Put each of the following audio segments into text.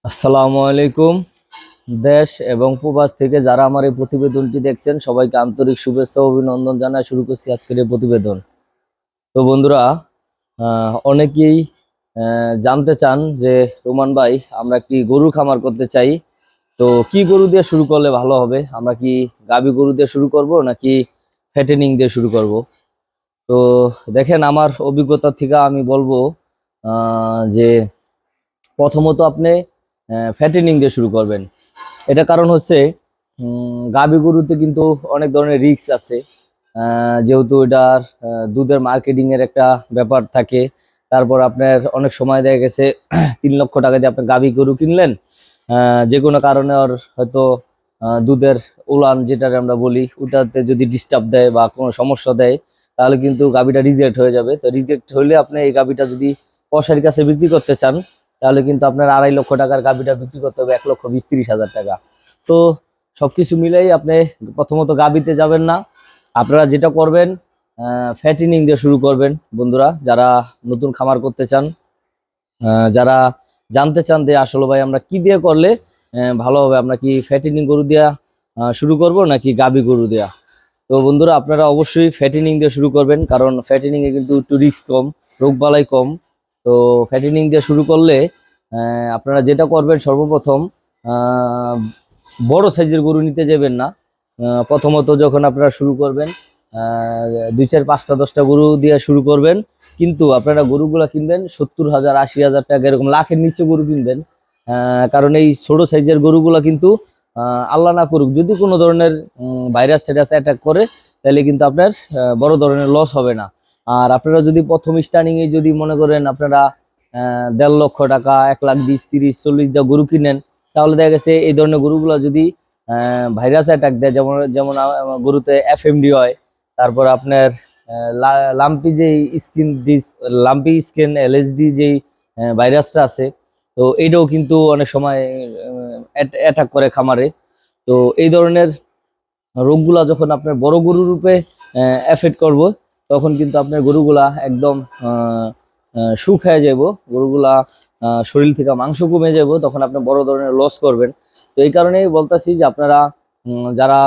আসসালামু আলাইকুম। দেশ এবং প্রবাস থেকে যারা আমার এই প্রতিবেদনটি দেখছেন সবাইকে আন্তরিক শুভেচ্ছা ও অভিনন্দন জানাই শুরু করছি আজকের এই প্রতিবেদন। তো বন্ধুরা, অনেকেই জানতে চান যে রোমান ভাই, আমরা একটি গরুর খামার করতে চাই, তো কি গরু দিয়ে শুরু করলে ভালো হবে? আমরা কি গাভী গরু দিয়ে শুরু করব নাকি ফ্যাটেনিং দিয়ে শুরু করব? তো দেখেন, আমার অভিজ্ঞতা থেকে আমি বলবো যে প্রথমত আপনি ফ্যাটেনিং দিয়ে শুরু করবেন। এটা কারণ হচ্ছে গাভী গরুতে কিন্তু অনেক ধরনের রিস্ক আছে। যেহেতু এটার দুধের মার্কেটিং এর একটা ব্যাপার থাকে। তারপর আপনার অনেক সময় দেখা গেছে 3 লক্ষ টাকা দিয়ে আপনি গাভী গরু কিনলেন, যে কোনো কারণে ওর হয়তো দুধের উলান যেটাকে আমরা বলি ওটাতে যদি ডিস্টার্ব দেয় বা কোনো সমস্যা দেয়, তাহলে কিন্তু গাভীটা রিজেক্ট হয়ে যাবে। তো রিজেক্ট হলে আপনি এই গাভীটা যদি কসাইয়ের কাছে বিক্রি করতে চান, তাহলে কিন্তু আপনার 2.5 লক্ষ টাকার গাভীটা বিক্রি করতে হবে 1,20,30,000 টাকা। তো সবকিছু মিলেই আপনি প্রথমত গাভীতে যাবেন না, আপনারা যেটা করবেন ফ্যাটিনিং দিয়ে শুরু করবেন। বন্ধুরা, যারা নতুন খামার করতে চান, যারা জানতে চান যে আসলে ভাই আমরা কি দিয়ে করলে ভালো হবে, আমরা কি ফ্যাটিনিং গরু দিয়া শুরু করব নাকি গাভী গরু দেয়া? তো বন্ধুরা, আপনারা অবশ্যই ফ্যাটিনিং দিয়ে শুরু করবেন, কারণ ফ্যাটিনিং এ কিন্তু একটু রিস্ক কম, রোগবালাই কম। তো ফ্যাটিনিং দিয়ে শুরু করলে আপনারা যেটা করবেন সর্বপ্রথম, আহ, বড় সাইজের গরু নিতে যাবেন না। প্রথমত যখন আপনারা শুরু করবেন, 2, 4, 5টা 10টা গরু দিয়ে শুরু করবেন, কিন্তু আপনারা গরুগুলা কিনবেন 70,000 80,000 টাকা, এরকম লাখের নিচে গরু কিনবেন। কারণ এই ছোট সাইজের গরুগুলা কিন্তু আল্লাহ না করুক যদি কোনো ধরনের ভাইরাস টাইরাস অ্যাটাক করে, তাহলে কিন্তু আপনার বড় ধরনের লস হবে না। আর আপনারা যদি প্রথম স্টার্টিং এ যদি মনে করেন আপনারা 1.5 লক্ষ টাকা 1,20,30,40 গরু কিনেন, তাহলে দেখা গেছে এই ধরনের গরুগুলো যদি ভাইরাস অ্যাটাক দেয়, যেমন যেমন গরুতে এফএমডি হয়, তারপর আপনার লাম্পি যে skin disease, lumpy skin LSD যেই ভাইরাসটা আছে, তো এইটাও কিন্তু অনেক সময় অ্যাটাক করে খামারে। তো এই ধরনের রোগগুলা যখন আপনার বড় গরুর রূপে এফেক্ট করব, তখন কিন্তু আপনার গরুগুলা একদম শুকায় যাব, গরুগুলা শরীর থেকে মাংস কমে যাব, তখন আপনি বড় ধরনের লস করবেন। তো এই কারণেই বলতেছি যে আপনারা যারা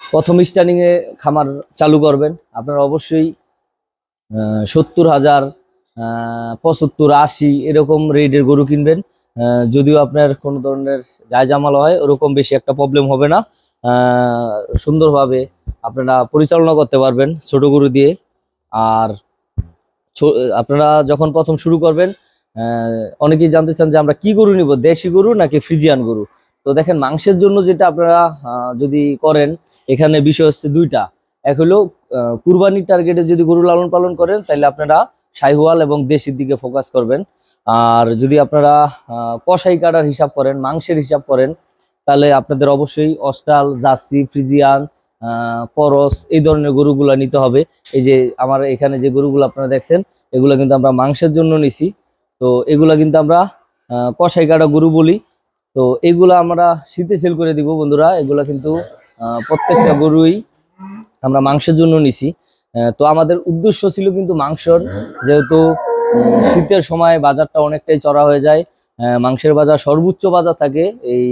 প্রথম স্টার্টিং এ খামার চালু করবেন, আপনারা অবশ্যই 70,000 75 80 এরকম রেটের গরু কিনবেন। যদিও আপনার কোনো ধরনের জায়জামাল হয়, ওরকম বেশি একটা প্রবলেম হবে না। সুন্দরভাবে আপনারা পরিচালনা করতে পারবেন ছোট গরু দিয়ে। আর আপনারা যখন প্রথম শুরু করবেন, অনেকেই জানতে চান যে আমরা কি গরু নিব, দেশি গরু নাকি ফ্রিজিয়ান গরু? তো দেখেন, মাংসের জন্য যেটা আপনারা যদি করেন, এখানে বিষয় হচ্ছে দুইটা। এক হলো কুরবানির টার্গেটে যদি গরু লালন পালন করেন, তাহলে আপনারা শাহিওয়াল এবং দেশির দিকে ফোকাস করবেন। আর যদি আপনারা কসাই কাটার হিসাব করেন, মাংসের হিসাব করেন, তাহলে আপনাদের অবশ্যই অস্টাল, জার্সি, ফ্রিজিয়ান, করস এই ধরনের গরুগুলা নিতে হবে। এই যে আমার এখানে যে গরুগুলো আপনারা দেখছেন, এগুলো কিন্তু আমরা মাংসের জন্য নিছি। তো এগুলা কিন্তু আমরা কসাই কাটা গরু বলি। তো এগুলা আমরা শীতে সেল করে দিব বন্ধুরা। এগুলা কিন্তু প্রত্যেকটা গরুই আমরা মাংসের জন্য নিছি। তো আমাদের উদ্দেশ্য ছিল কিন্তু মাংসর, যেহেতু শীতের সময় বাজারটা অনেকটাই চড়া হয়ে যায়। মাংসের বাজার সর্বোচ্চ বাজার থাকে এই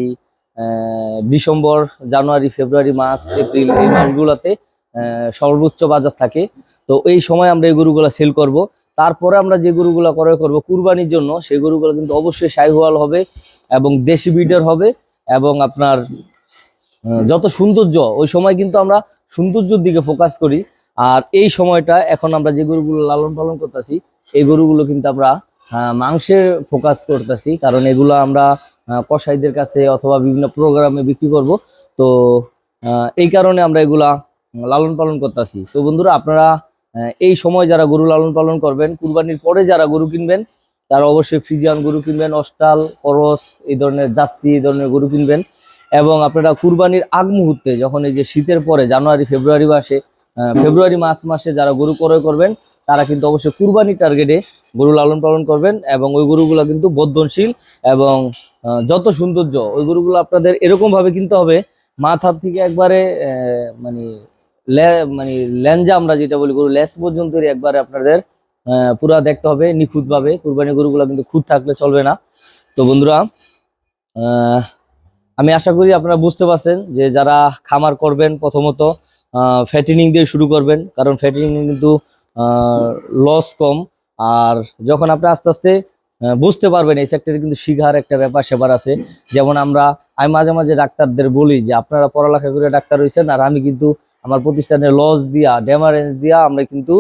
ডিসেম্বর, জানুয়ারি, ফেব্রুয়ারি, মার্চ, এপ্রিল এই মাসগুলোতে সর্বোচ্চ বাজার থাকে। তো এই সময় আমরা এই গরুগুলা সেল করব। তারপরে আমরা যে গরুগুলা ক্রয় করব কুরবানির জন্য, সেই গরুগুলো কিন্তু অবশ্যই শাহিওয়াল হবে এবং দেশি ব্রিডের হবে। এবং আপনার যত সৌন্দর্য, ওই সময় কিন্তু আমরা সৌন্দর্যের দিকে ফোকাস করি। আর এই সময়টা এখন আমরা যে গরুগুলো লালন পালন করতেছি, এই গরুগুলো কিন্তু আমরা মাংসের ফোকাস করতেছি, কারণ এগুলো আমরা কসাইদের কাছে অথবা বিভিন্ন প্রোগ্রামে বিক্রি করব। তো এই কারণে আমরা এগুলা লালন পালন করতেছি। তো বন্ধুরা, আপনারা এই সময় যারা গরু লালন পালন করবেন, কুরবানির পরে যারা গরু কিনবেন, তারা অবশ্যই ফ্রিজিয়ান গরু কিনবেন, অস্টাল, করস এই ধরনের, জার্সি এই ধরনের গরু কিনবেন। এবং আপনারা কুরবানির আগ মুহূর্তে, যখন এই যে শীতের পরে জানুয়ারি ফেব্রুয়ারি মাসে, ফেব্রুয়ারি মার্চ মাসে যারা গরু ক্রয় করবেন, তারা কিন্তু অবশ্যই কুরবানির টার্গেটে গরু লালন পালন করবেন। এবং ওই গরুগুলো কিন্তু বর্ধনশীল এবং যত সৌন্দর্য, ওই গরুগুলো আপনাদের এরকম ভাবে কিনতে হবে, মাথা থেকে একবারে মানে মানে ল্যাঞ্জা আমরা যেটা বলি, গরু লেস পর্যন্ত একবারে আপনাদের পুরা দেখতে হবে নিখুঁত ভাবে। কুরবানি গরুগুলো কিন্তু খুঁত থাকলে চলবে না। তো বন্ধুরা, আহ, আমি আশা করি আপনারা বুঝতে পারছেন যে যারা খামার করবেন প্রথমত ফ্যাটেনিং দিয়ে শুরু করবেন, কারণ ফ্যাটেনিং কিন্তু লস কম। আর যখন আপনি আস্তে আস্তে বুঝতে পারবেন, এই সেক্টরে কিন্তু শিখার একটা ব্যাপার স্যাপার আছে। যেমন আমি মাঝে মাঝে ডাক্তারদের বলি যে আপনারা পড়ালেখা করে ডাক্তার হয়েছেন, আর আমি কিন্তু আমার প্রতিষ্ঠানে লস দিয়া ড্যামারেন্স দিয়া আমরা কিন্তু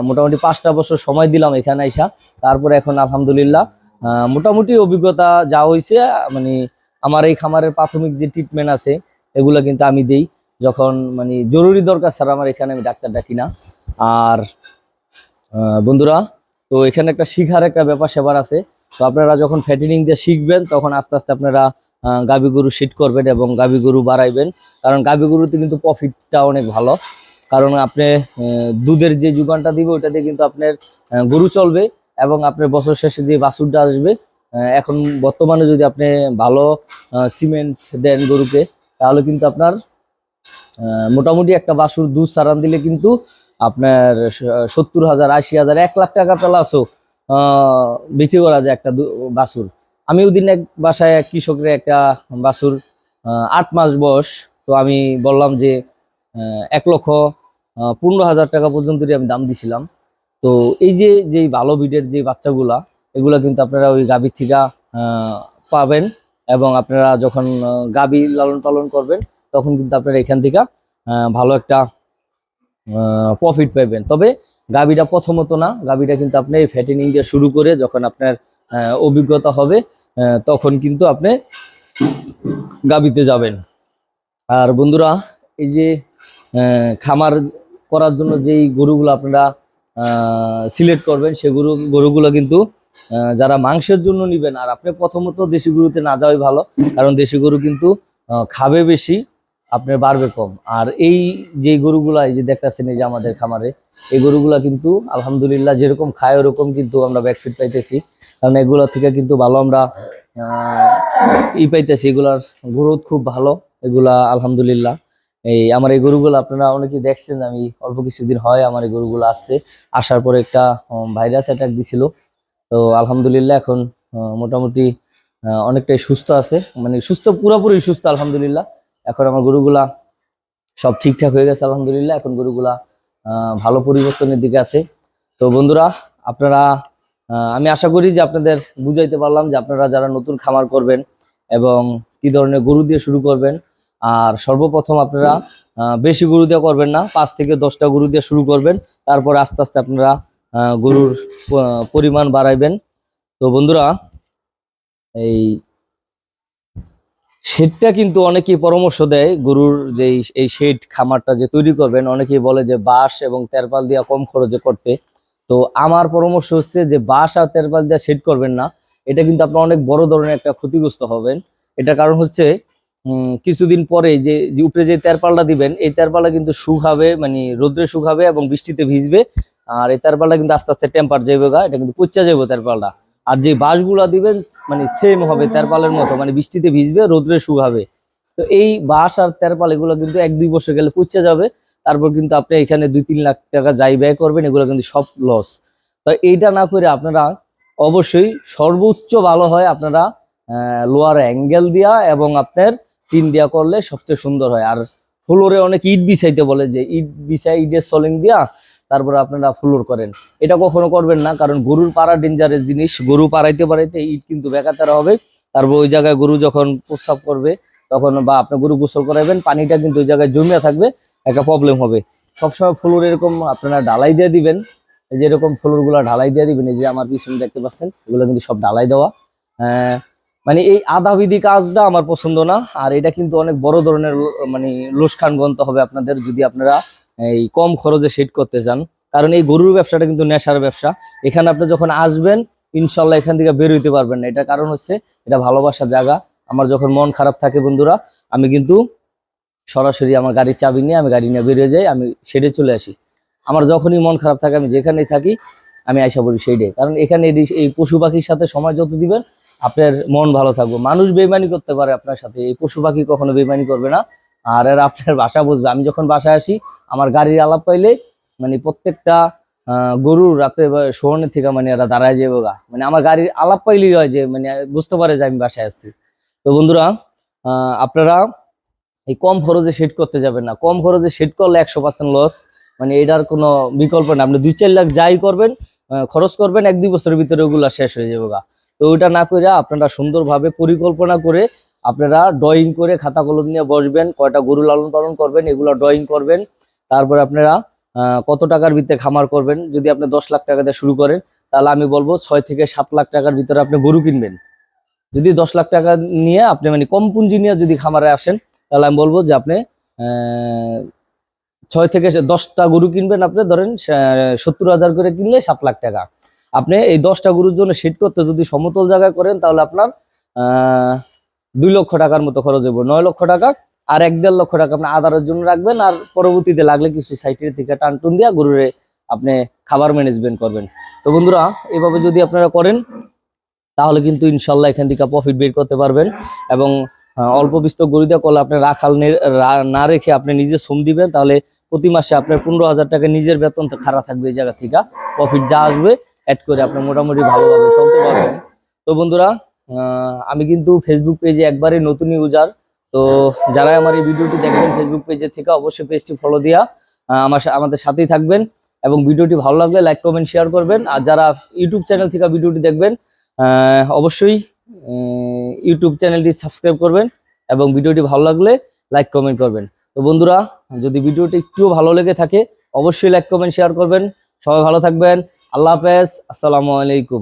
মোটামুটি 5টা বছর সময় দিলাম এখানে আইসা। তারপরে এখন আলহামদুলিল্লাহ মোটামুটি অভিজ্ঞতা যা হয়েছে, মানে আমার এই খামারের প্রাথমিক যে ট্রিটমেন্ট আছে এগুলো কিন্তু আমি দেই যখন মানে জরুরি দরকার ছাড়া আমার এখানে আমি ডাক্তার ডাকি না। আর বন্ধুরা, তো এখানে একটা শিখার একটা ব্যাপার সেবার আছে। তো আপনারা যখন ফ্যাটেনিং দিয়ে শিখবেন তখন আস্তে আস্তে আপনারা গাভী গরু শিট করবেন এবং গাভী গরু বাড়াইবেন, কারণ গাভী গরুতে কিন্তু প্রফিটটা অনেক ভালো। কারণ আপনি দুধের যে যোগানটা দিবে ওটা দিয়ে কিন্তু আপনার গরু চলবে, এবং আপনার বছর শেষে যে বাছুরটা আসবে, এখন বর্তমানে যদি আপনি ভালো সিমেন্ট দেন গরুকে, তাহলে কিন্তু আপনার মোটামুটি একটা বাছুর দুধ সারান দিলে কিন্তু আপনার 70,000, 80,000, 1 লাখ টাকা প্লাসও বিক্রি করা যায় একটা বাছুর। আমি ওদিন এক বাসায় এক কৃষকের একটা বাছুর 8 মাস বয়স, তো আমি বললাম যে 1,15,000 টাকা পর্যন্ত আমি দাম দিছিলাম। তো এই যে ভালো ব্রিডের যে বাচ্চাগুলা, এগুলা কিন্তু আপনারা ওই গাভীর থেকে পাবেন, এবং আপনারা যখন গাভী লালন পালন করবেন তখন কিন্তু আপনারা এখান থেকে ভালো একটা প্রফিট পাবেন। তবে গাভীটা প্রথমত না, গাভীটা কিন্তু আপনি ফ্যাটেনিং দিয়ে শুরু করে যখন আপনার অভিজ্ঞতা হবে তখন কিন্তু আপনি গাভীতে যাবেন। আর বন্ধুরা, এই যে খামার করার জন্য যেই গরুগুলো আপনারা সিলেক্ট করবেন, সে গরুগুলো কিন্তু যারা মাংসের জন্য নিবেন, আর আপনি প্রথমত দেশি গরুতে না যাওয়াই ভালো, কারণ দেশি গরু কিন্তু খাবে বেশি, আপনার বাড়বে কম। আর এই যে গরুগুলা এই যে দেখতেছেন এই যে আমাদের খামারে, এই গরুগুলা কিন্তু আলহামদুলিল্লাহ যেরকম খায় ওরকম কিন্তু আমরা ব্যাকফিট পাইতেছি, কারণ এগুলা থেকে কিন্তু ভালো আমরা পাইতেছি, এগুলার গ্রোথ খুব ভালো এগুলা আলহামদুলিল্লাহ। আমার এই গরুগুলো আপনারা অনেকেই দেখছেন, আমি অল্প কিছুদিন হয় আমার এই গরুগুলো আসছে, আসার পরে একটা ভাইরাস অ্যাটাক দিছিল। তো আলহামদুলিল্লাহ এখন মোটামুটি অনেকটাই সুস্থ আছে, মানে সুস্থ, পুরোপুরি সুস্থ আলহামদুলিল্লাহ। এখন আমার গরুগুলা সব ঠিকঠাক হয়ে গেছে আলহামদুলিল্লাহ, এখন গরুগুলা ভালো পরিবর্তনের দিকে আছে। তো বন্ধুরা, আপনারা আমি আশা করি যে আপনাদের বুঝাইতে পারলাম যে আপনারা যারা নতুন খামার করবেন এবং কি ধরনের গরু দিয়ে শুরু করবেন। আর সর্বপ্রথম আপনারা বেশি গরু দিয়ে করবেন না, 5 থেকে 10টা গরু দিয়ে শুরু করবেন, তারপর আস্তে আস্তে আপনারা গরুর পরিমাণ বাড়াইবেন। তো বন্ধুরা, এই শেডটা কিন্তু অনেকেই পরামর্শ দেয়, গরুর যে এই শেড খামারটা যে তৈরি করবেন, অনেকেই বলে যে বাঁশ এবং তেরপাল দিয়া কম খরচে করতে। তো আমার পরামর্শ হচ্ছে যে বাঁশ আর তেরপাল দিয়ে শেড করবেন না, এটা কিন্তু আপনার অনেক বড় ধরনের একটা ক্ষতিগ্রস্ত হবেন। এটা কারণ হচ্ছে কিছুদিন পরে যে উপরে যে তেরপালটা দিবেন, এই তেরপালটা কিন্তু শুকাবে, মানে রোদ্রে শুকাবে এবং বৃষ্টিতে ভিজবে, আর এই তেরপালটা কিন্তু আস্তে আস্তে টেম্পার যাবে গা, এটা কিন্তু পচা যাবে তেরপালটা। আর যে বাঁশগুলা দিবেন মানে সেম হবে তেরপালের মতো, মানে বৃষ্টিতে ভিজবে রোদ্রে শুকাবে। তো এই বাঁশ আর তেরপাল এগুলো কিন্তু 1-2 বছর গেলে পচে যাবে, তারপর কিন্তু আপনি এখানে 2-3 লাখ টাকা যাই ব্যয় করবেন, এগুলো কিন্তু সব লস। তো এইটা না করে আপনারা অবশ্যই সর্বোচ্চ ভালো হয় আপনারা লোয়ার অ্যাঙ্গেল দিয়া এবং আপনার টিন দিয়া করলে সবচেয়ে সুন্দর হয়। আর ফ্লোরে অনেক ইট বিছাইতে বলে, যে ইট বিছাই ইটের সলিং দিয়া তারপরে আপনারা ফ্লোর করেন, এটা কখনো করবেন না, কারণ গরুর পাড়া ডেঞ্জারাস জিনিস, গরু পাড়াইতে পাড়াইতে ইট কিন্তু বেকাতারা হবে। তারপর ওই জায়গায় গরু যখন প্রস্রাব করবে তখন, বা আপনি গরু গোসল করাবেন, পানিটা কিন্তু ওই জায়গায় জমিয়া থাকবে, একটা প্রবলেম হবে। সবসময় ফ্লোর এরকম আপনারা ঢালাই দিয়ে দিবেন, এই যে এরকম ফ্লোর গুলা ঢালাই দিয়ে দিবেন, এই যে আমার পিছনে দেখতে পাচ্ছেন এগুলো কিন্তু সব ঢালাই দেওয়া। মানে এই আধাবিধি কাজটা আমার পছন্দ না, আর এটা কিন্তু অনেক বড় ধরনের মানে লোকসান গন্ত হবে আপনাদের যদি আপনারা এই কম খরচে সেট করতে চান। কারণ এই গরুর ব্যবসাটা কিন্তু নেশার ব্যবসা, এখানে আপনি যখন আসবেন ইনশাল্লাহ এখান থেকে বের হইতে পারবেন না। এটা কারণ হচ্ছে এটা ভালোবাসার জায়গা। আমার যখন মন খারাপ থাকে বন্ধুরা, আমি কিন্তু সরাসরি আমার গাড়ির চাবি নিয়ে আমি গাড়ি নিয়ে বেরিয়ে যাই, আমি শেডে চলে আসি। আমার যখনই মন খারাপ থাকে আমি যেখানেই থাকি আমি আইসা পড়ি শেডে, কারণ এখানে এই পশু পাখির সাথে সময় যত দিবেন আপনার মন ভালো থাকবে। মানুষ বেইমানি করতে পারে আপনার সাথে, এই পশু পাখি কখনো বেইমানি করবে না, আর এরা আপনার ভাষা বুঝবে। আমি যখন বাসায় আসি আমার গাড়ির আলাপ পাইলে মানে প্রত্যেকটা গরুর রাতে শোয়ানোর থেকে মানে এরা দাঁড়ায় যাবে গা, মানে আমার গাড়ির আলাপ পাইলেই হয় যে মানে বুঝতে পারে যে আমি বাসায় আছি। তো বন্ধুরা আপনারা এই কম খরচে সেট করতে যাবেন না, কম খরচে সেট করলে 100% লস, মানে এটার কোনো বিকল্প না। আপনি 2-4 লাখ যাই করবেন খরচ করবেন, 1-2 বছরের ভিতরে ওগুলা শেষ হয়ে যাবে গা। তো ওইটা না করে আপনারা সুন্দরভাবে পরিকল্পনা করে আপনারা ড্রয়িং করে খাতা কলম নিয়ে বসবেন, কয়টা গরু লালন পালন করবেন এগুলো ড্রয়িং করবেন। তারপরে আপনারা কত টাকার ভিতরে খামার করবেন। যদি আপনি 10 লাখ টাকা দিয়ে শুরু করেন তাহলে আমি বলবো 6 থেকে 7 লাখ টাকার ভিতরে আপনি গরু কিনবেন। যদি 10 লাখ টাকা নিয়ে আপনি মানে কম পুঁজি নিয়ে যদি খামারে আসেন তাহলে আমি বলবো যে আপনি 6 থেকে 10টা গরু কিনবেন। আপনি ধরেন 70,000 করে কিনলে 7 লাখ টাকা। আপনি এই 10টা গরুর জন্য সেট করতে যদি সমতল জায়গায় করেন তাহলে আপনার 2 লক্ষ টাকার মতো খরচ হবে, 9 লক্ষ টাকা। আর 1-1.5 লক্ষ টাকা আপনি আদারের জন্য রাখবেন, আর পরবর্তীতে লাগলে কিছু সাইটের থেকে টানটুন দিয়ে গরুরে আপনি খাবার ম্যানেজমেন্ট করবেন। তো বন্ধুরা এভাবে যদি আপনারা করেন তাহলে কিন্তু ইনশাল্লাহ এখান থেকে প্রফিট বের করতে পারবেন। এবং অল্প বিস্তর গরু দিয়ে করলে আপনি রাখাল না রেখে আপনি নিজে শ্রম দিবেন, তাহলে প্রতি মাসে আপনার 15,000 টাকা নিজের বেতন খাড়া থাকবে। এই জায়গা থেকে প্রফিট যা আসবে অ্যাড করে আপনি মোটামুটি ভালোভাবে চলতে পারবেন। তো বন্ধুরা আমি কিন্তু ফেসবুক পেজে একবারে নতুন ইউজার। তো যারা আমার এই ভিডিওটি দেখবেন ফেসবুক পেজের থেকে অবশ্যই পেজটি ফলো দিয়া আমাদের সাথেই থাকবেন। এবং ভিডিওটি ভালো লাগলে লাইক কমেন্ট শেয়ার করবেন। আর যারা ইউটিউব চ্যানেল থেকে ভিডিওটি দেখবেন অবশ্যই ইউটিউব চ্যানেলটি সাবস্ক্রাইব করবেন এবং ভিডিওটি ভালো লাগলে লাইক কমেন্ট করবেন। তো বন্ধুরা যদি ভিডিওটি একটুও ভালো লেগে থাকে অবশ্যই লাইক কমেন্ট শেয়ার করবেন। সবাই ভালো থাকবেন। আল্লাহ হাফেজ, আসসালামু আলাইকুম।